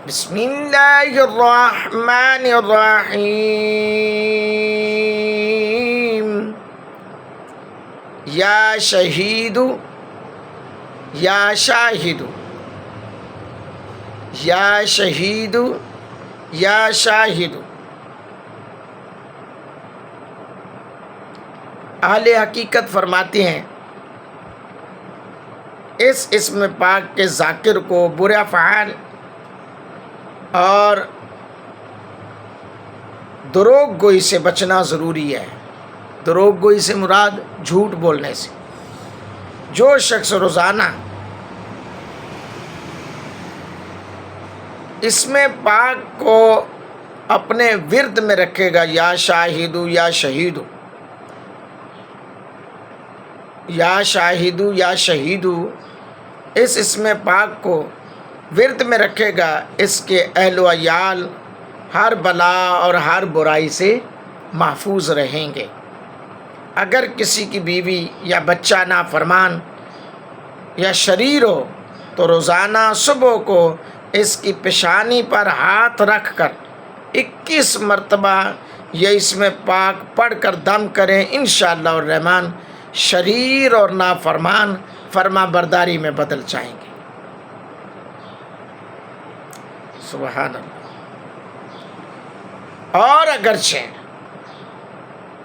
بسم اللہ الرحمن الرحیم یا شہید یا شاہد یا شہید یا شاہد۔ اہل حقیقت فرماتے ہیں اس اسم پاک کے ذاکر کو برے افعال اور دروغ گوئی سے بچنا ضروری ہے۔ دروغ گوئی سے مراد جھوٹ بولنے سے۔ جو شخص روزانہ اسم پاک کو اپنے ورد میں رکھے گا، یا شاہد یا شہید، یا شاہد یا شہید، اس اسم پاک کو ورد میں رکھے گا، اس کے اہل و عیال ہر بلا اور ہر برائی سے محفوظ رہیں گے۔ اگر کسی کی بیوی یا بچہ نافرمان یا شریر ہو تو روزانہ صبح کو اس کی پیشانی پر ہاتھ رکھ کر 21 مرتبہ یہ اسم پاک پڑھ کر دم کریں، انشاءاللہ الرحمن شریر اور نافرمان فرما برداری میں بدل جائیں گے۔ سبحان اللہ۔ اور اگرچہ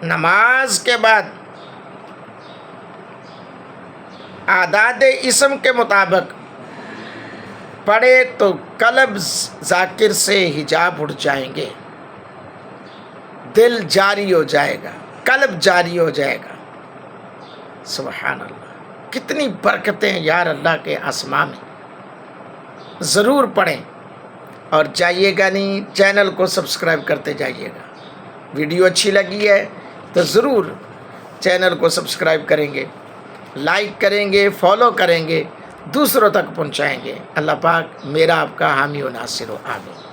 نماز کے بعد اعداد اسم کے مطابق پڑھے تو قلب ذاکر سے حجاب اٹھ جائیں گے، دل جاری ہو جائے گا، قلب جاری ہو جائے گا۔ سبحان اللہ، کتنی برکتیں یار اللہ کے اسماء میں۔ ضرور پڑھیں اور جائیے گا نہیں، چینل کو سبسکرائب کرتے جائیے گا۔ ویڈیو اچھی لگی ہے تو ضرور چینل کو سبسکرائب کریں گے، لائک کریں گے، فالو کریں گے، دوسروں تک پہنچائیں گے۔ اللہ پاک میرا آپ کا حامی و ناصر ہو، آمین۔